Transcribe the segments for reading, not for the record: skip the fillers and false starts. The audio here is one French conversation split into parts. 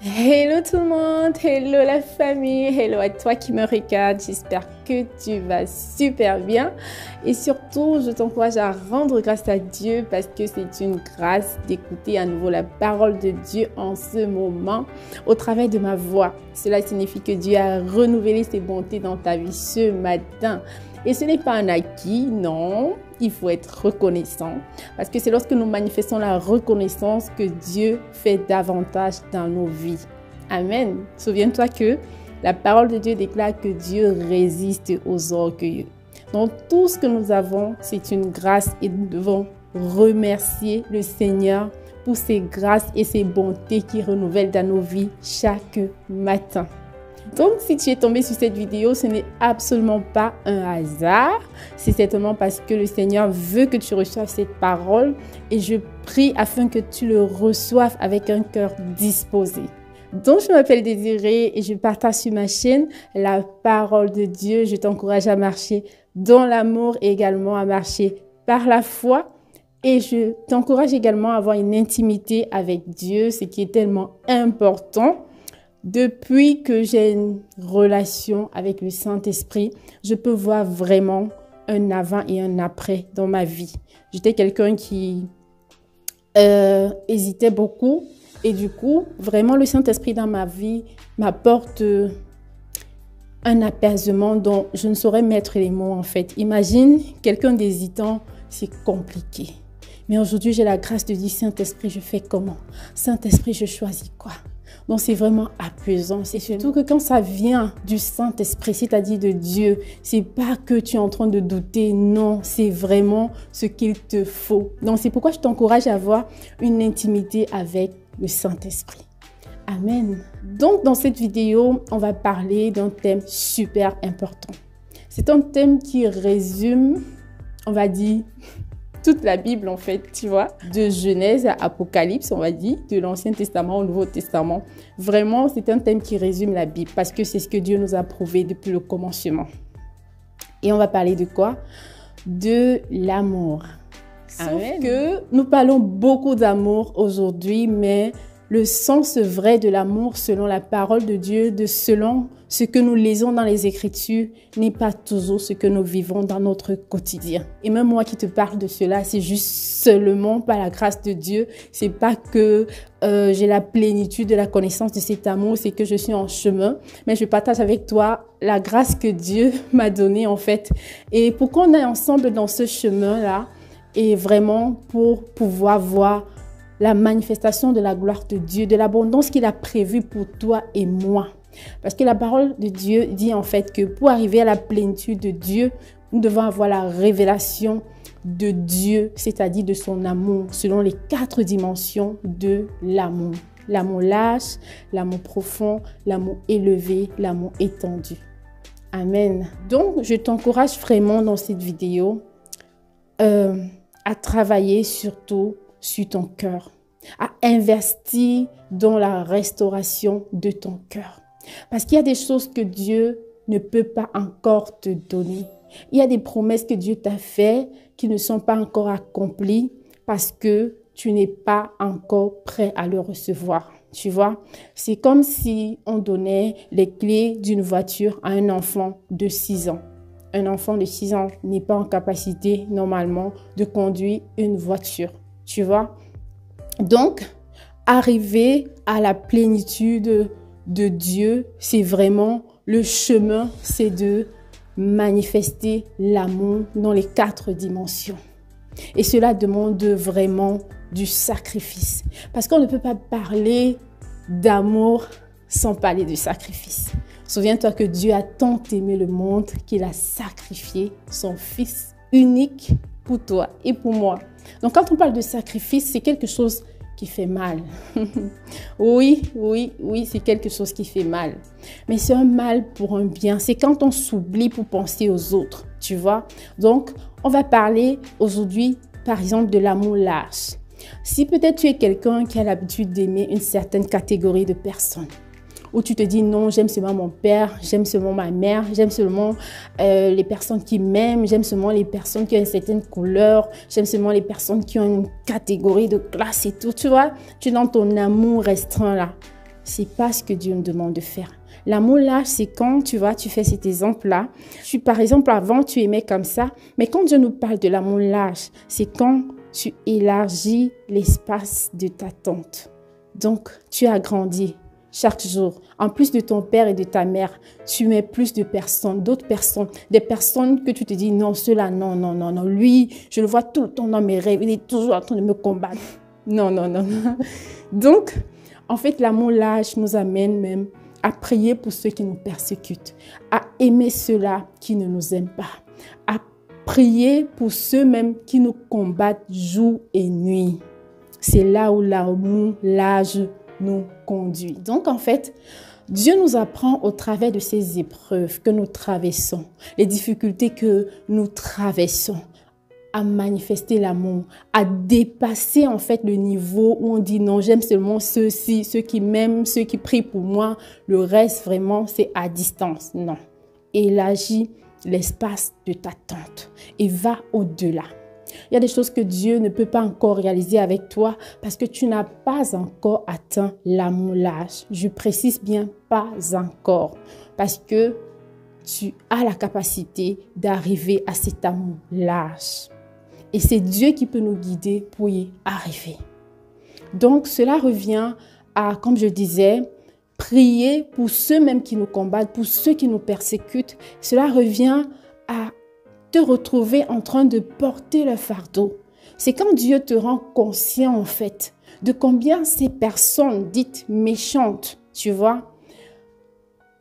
Hello tout le monde, hello la famille, hello à toi qui me regarde, j'espère que tu vas super bien et surtout je t'encourage à rendre grâce à Dieu parce que c'est une grâce d'écouter à nouveau la parole de Dieu en ce moment au travers de ma voix. Cela signifie que Dieu a renouvelé ses bontés dans ta vie ce matin. Et ce n'est pas un acquis, non, il faut être reconnaissant parce que c'est lorsque nous manifestons la reconnaissance que Dieu fait davantage dans nos vies. Amen. Souviens-toi que la parole de Dieu déclare que Dieu résiste aux orgueilleux. Donc tout ce que nous avons, c'est une grâce et nous devons remercier le Seigneur pour ses grâces et ses bontés qui renouvellent dans nos vies chaque matin. Donc, si tu es tombé sur cette vidéo, ce n'est absolument pas un hasard. C'est certainement parce que le Seigneur veut que tu reçoives cette parole et je prie afin que tu le reçoives avec un cœur disposé. Donc, je m'appelle Désirée et je partage sur ma chaîne la parole de Dieu. Je t'encourage à marcher dans l'amour et également à marcher par la foi. Et je t'encourage également à avoir une intimité avec Dieu, ce qui est tellement important. Depuis que j'ai une relation avec le Saint-Esprit, je peux voir vraiment un avant et un après dans ma vie. J'étais quelqu'un qui hésitait beaucoup et du coup, vraiment le Saint-Esprit dans ma vie m'apporte un apaisement dont je ne saurais mettre les mots en fait. Imagine quelqu'un d'hésitant, c'est compliqué. Mais aujourd'hui, j'ai la grâce de dire Saint-Esprit, je fais comment? Saint-Esprit, je choisis quoi? Donc, c'est vraiment apaisant. C'est surtout que quand ça vient du Saint-Esprit, c'est-à-dire de Dieu, c'est pas que tu es en train de douter. Non, c'est vraiment ce qu'il te faut. Donc, c'est pourquoi je t'encourage à avoir une intimité avec le Saint-Esprit. Amen. Donc, dans cette vidéo, on va parler d'un thème super important. C'est un thème qui résume, on va dire, toute la Bible en fait, tu vois, de Genèse à Apocalypse, on va dire, de l'Ancien Testament au Nouveau Testament. Vraiment, c'est un thème qui résume la Bible parce que c'est ce que Dieu nous a prouvé depuis le commencement. Et on va parler de quoi? De l'amour. Sauf que nous parlons beaucoup d'amour aujourd'hui, mais le sens vrai de l'amour selon la parole de Dieu, selon ce que nous lisons dans les Écritures, n'est pas toujours ce que nous vivons dans notre quotidien. Et même moi qui te parle de cela, c'est juste seulement par la grâce de Dieu. C'est pas que j'ai la plénitude de la connaissance de cet amour, c'est que je suis en chemin. Mais je partage avec toi la grâce que Dieu m'a donnée en fait. Et pour qu'on aille ensemble dans ce chemin-là, et vraiment pour pouvoir voir la manifestation de la gloire de Dieu, de l'abondance qu'il a prévue pour toi et moi. Parce que la parole de Dieu dit en fait que pour arriver à la plénitude de Dieu, nous devons avoir la révélation de Dieu, c'est-à-dire de son amour, selon les 4 dimensions de l'amour. L'amour large, l'amour profond, l'amour élevé, l'amour étendu. Amen. Donc, je t'encourage vraiment dans cette vidéo à travailler surtout sur ton cœur, à investir dans la restauration de ton cœur. Parce qu'il y a des choses que Dieu ne peut pas encore te donner. Il y a des promesses que Dieu t'a faites qui ne sont pas encore accomplies parce que tu n'es pas encore prêt à le recevoir. Tu vois, c'est comme si on donnait les clés d'une voiture à un enfant de 6 ans. Un enfant de 6 ans n'est pas en capacité normalement de conduire une voiture. Tu vois? Donc, arriver à la plénitude de Dieu, c'est vraiment le chemin, c'est de manifester l'amour dans les 4 dimensions. Et cela demande vraiment du sacrifice. Parce qu'on ne peut pas parler d'amour sans parler de sacrifice. Souviens-toi que Dieu a tant aimé le monde qu'il a sacrifié son Fils unique pour toi et pour moi. Donc, quand on parle de sacrifice, c'est quelque chose qui fait mal. Oui, c'est quelque chose qui fait mal. Mais c'est un mal pour un bien. C'est quand on s'oublie pour penser aux autres, tu vois. Donc, on va parler aujourd'hui, par exemple, de l'amour large. Si peut-être tu es quelqu'un qui a l'habitude d'aimer une certaine catégorie de personnes, où tu te dis non, j'aime seulement mon père, j'aime seulement ma mère, j'aime seulement les personnes qui m'aiment, j'aime seulement les personnes qui ont une certaine couleur, j'aime seulement les personnes qui ont une catégorie de classe et tout, tu vois, tu es dans ton amour restreint là. c'est pas ce que Dieu nous demande de faire. L'amour lâche, c'est quand, tu vois, tu fais cet exemple-là. Par exemple, avant, tu aimais comme ça. Mais quand Dieu nous parle de l'amour lâche, c'est quand tu élargis l'espace de ta tente. Donc, tu as grandi chaque jour. En plus de ton père et de ta mère, tu mets plus de personnes, d'autres personnes, des personnes que tu te dis, non, ceux-là, non, non, non, non. Lui, je le vois tout le temps dans mes rêves. Il est toujours en train de me combattre. Non, non, non, non. Donc, en fait, l'amour lâche nous amène même à prier pour ceux qui nous persécutent, à aimer ceux-là qui ne nous aiment pas, à prier pour ceux même qui nous combattent jour et nuit. C'est là où l'amour lâche nous conduit. Donc, en fait, Dieu nous apprend au travers de ces épreuves que nous traversons, les difficultés que nous traversons, à manifester l'amour, à dépasser en fait le niveau où on dit non, j'aime seulement ceux-ci, ceux qui m'aiment, ceux qui prient pour moi. Le reste, vraiment, c'est à distance. Non. Élargis l'espace de ta tente et va au-delà. Il y a des choses que Dieu ne peut pas encore réaliser avec toi parce que tu n'as pas encore atteint l'amour lâche. Je précise bien pas encore parce que tu as la capacité d'arriver à cet amour lâche. Et c'est Dieu qui peut nous guider pour y arriver. Donc, cela revient à, comme je disais, prier pour ceux-mêmes qui nous combattent, pour ceux qui nous persécutent. Cela revient à te retrouver en train de porter le fardeau. C'est quand Dieu te rend conscient, en fait, de combien ces personnes dites méchantes, tu vois,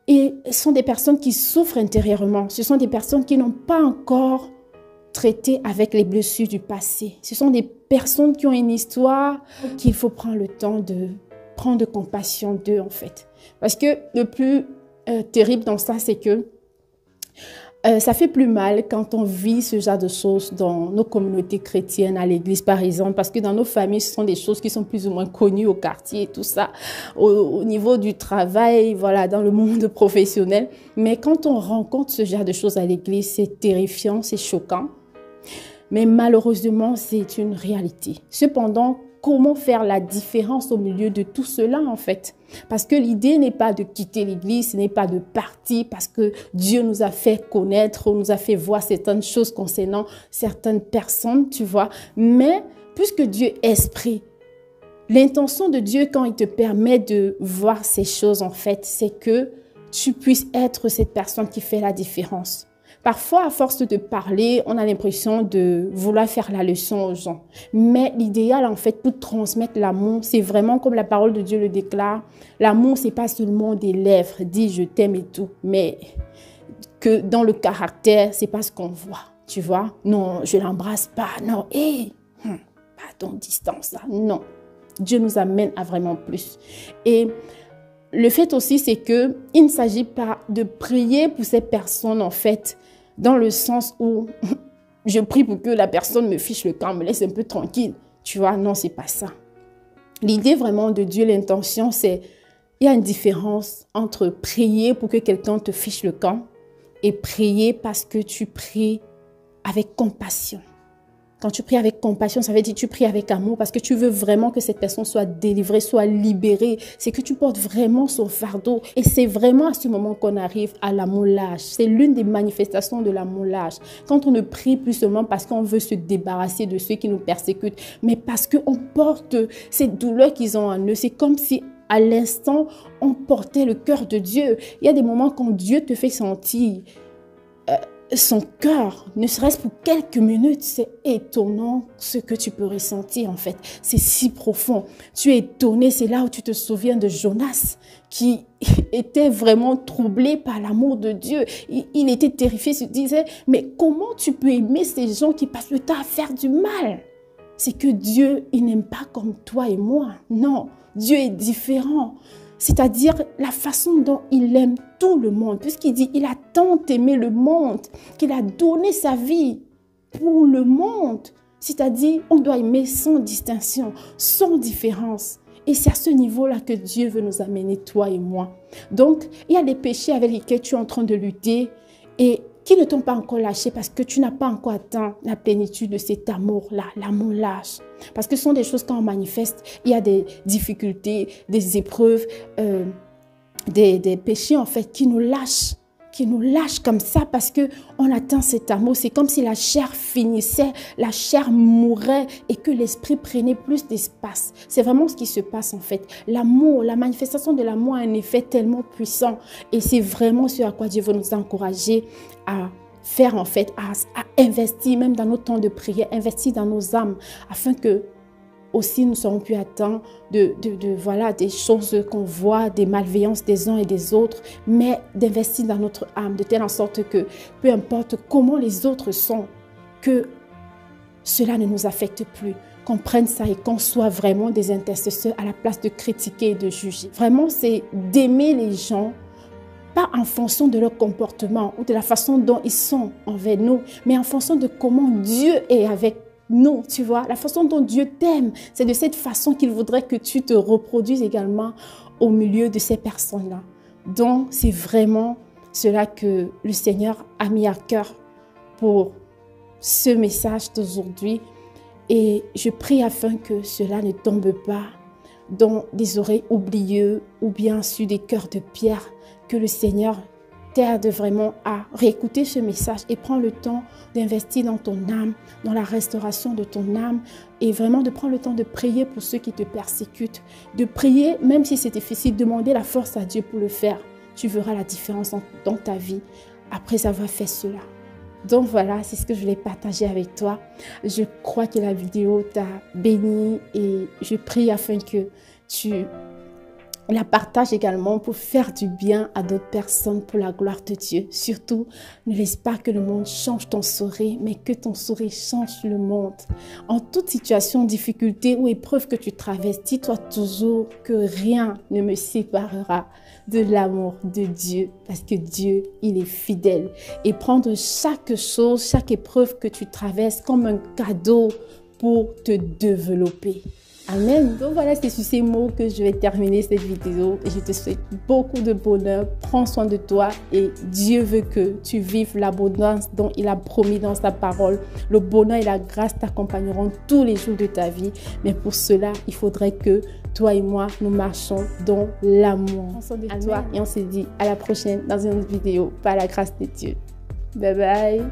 et sont des personnes qui souffrent intérieurement. Ce sont des personnes qui n'ont pas encore traiter avec les blessures du passé. Ce sont des personnes qui ont une histoire qu'il faut prendre le temps de prendre compassion d'eux en fait. Parce que le plus terrible dans ça, c'est que ça fait plus mal quand on vit ce genre de choses dans nos communautés chrétiennes, à l'église par exemple, parce que dans nos familles, ce sont des choses qui sont plus ou moins connues au quartier et tout ça, au niveau du travail, voilà, dans le monde professionnel. Mais quand on rencontre ce genre de choses à l'église, c'est terrifiant, c'est choquant. Mais malheureusement, c'est une réalité. Cependant, comment faire la différence au milieu de tout cela en fait? Parce que l'idée n'est pas de quitter l'église, ce n'est pas de partir parce que Dieu nous a fait connaître, nous a fait voir certaines choses concernant certaines personnes, tu vois. Mais puisque Dieu est esprit, l'intention de Dieu quand il te permet de voir ces choses en fait, c'est que tu puisses être cette personne qui fait la différence. Parfois, à force de parler, on a l'impression de vouloir faire la leçon aux gens. Mais l'idéal, en fait, pour transmettre l'amour, c'est vraiment comme la parole de Dieu le déclare. L'amour, c'est pas seulement des lèvres, dit je t'aime et tout, mais que dans le caractère, c'est pas ce qu'on voit, tu vois. Non, je l'embrasse pas, non, pardon, distance, là, non. Dieu nous amène à vraiment plus. Et le fait aussi, c'est que il ne s'agit pas de prier pour ces personnes, en fait, dans le sens où je prie pour que la personne me fiche le camp, me laisse un peu tranquille. Tu vois, non, c'est pas ça. L'idée vraiment de Dieu, l'intention, c'est, il y a une différence entre prier pour que quelqu'un te fiche le camp et prier parce que tu pries avec compassion. Quand tu pries avec compassion, ça veut dire que tu pries avec amour parce que tu veux vraiment que cette personne soit délivrée, soit libérée. C'est que tu portes vraiment son fardeau. Et c'est vraiment à ce moment qu'on arrive à l'amour lâche. C'est l'une des manifestations de l'amour lâche. Quand on ne prie plus seulement parce qu'on veut se débarrasser de ceux qui nous persécutent, mais parce qu'on porte ces douleurs qu'ils ont en eux. C'est comme si à l'instant, on portait le cœur de Dieu. Il y a des moments quand Dieu te fait sentir son cœur, ne serait-ce pour quelques minutes, c'est étonnant ce que tu peux ressentir en fait. C'est si profond. Tu es étonné, c'est là où tu te souviens de Jonas qui était vraiment troublé par l'amour de Dieu. Il était terrifié, il se disait, mais comment tu peux aimer ces gens qui passent le temps à faire du mal? C'est que Dieu, il n'aime pas comme toi et moi. Non, Dieu est différent. C'est-à-dire la façon dont il aime tout le monde. Puisqu'il dit, il a tant aimé le monde qu'il a donné sa vie pour le monde. C'est-à-dire, on doit aimer sans distinction, sans différence. Et c'est à ce niveau-là que Dieu veut nous amener, toi et moi. Donc, il y a des péchés avec lesquels tu es en train de lutter. Et qui ne t'ont pas encore lâché parce que tu n'as pas encore atteint la plénitude de cet amour-là, l'amour lâche. Parce que ce sont des choses quand on manifeste, il y a des difficultés, des épreuves, des péchés en fait qui nous lâchent comme ça parce qu'on atteint cet amour. C'est comme si la chair finissait, la chair mourait et que l'esprit prenait plus d'espace. C'est vraiment ce qui se passe en fait. L'amour, la manifestation de l'amour a un effet tellement puissant et c'est vraiment ce à quoi Dieu veut nous encourager à faire en fait, à investir même dans nos temps de prière, investir dans nos âmes afin que aussi nous serons plus atteints voilà, des choses qu'on voit, des malveillances des uns et des autres, mais d'investir dans notre âme de telle en sorte que peu importe comment les autres sont, que cela ne nous affecte plus, qu'on prenne ça et qu'on soit vraiment des intercesseurs à la place de critiquer et de juger. Vraiment, c'est d'aimer les gens, pas en fonction de leur comportement ou de la façon dont ils sont envers nous, mais en fonction de comment Dieu est avec nous, tu vois, la façon dont Dieu t'aime, c'est de cette façon qu'il voudrait que tu te reproduises également au milieu de ces personnes-là. Donc, c'est vraiment cela que le Seigneur a mis à cœur pour ce message d'aujourd'hui. Et je prie afin que cela ne tombe pas dans des oreilles oublieuses ou bien sur des cœurs de pierre, que le Seigneur t'aide vraiment à réécouter ce message et prends le temps d'investir dans ton âme, dans la restauration de ton âme et vraiment de prendre le temps de prier pour ceux qui te persécutent, de prier même si c'est difficile, demander la force à Dieu pour le faire. Tu verras la différence dans ta vie après avoir fait cela. Donc voilà, c'est ce que je voulais partager avec toi. Je crois que la vidéo t'a béni et je prie afin que tu la partage également pour faire du bien à d'autres personnes pour la gloire de Dieu. Surtout, ne laisse pas que le monde change ton sourire, mais que ton sourire change le monde. En toute situation, difficulté ou épreuve que tu traverses, dis-toi toujours que rien ne me séparera de l'amour de Dieu, parce que Dieu, il est fidèle. Et prendre chaque chose, chaque épreuve que tu traverses comme un cadeau pour te développer. Amen. Donc voilà, c'est sur ces mots que je vais terminer cette vidéo. Et je te souhaite beaucoup de bonheur. Prends soin de toi et Dieu veut que tu vives l'abondance dont il a promis dans sa parole. Le bonheur et la grâce t'accompagneront tous les jours de ta vie. Mais pour cela, il faudrait que toi et moi, nous marchons dans l'amour. Prends soin de toi et on se dit à la prochaine dans une autre vidéo par la grâce de Dieu. Bye bye.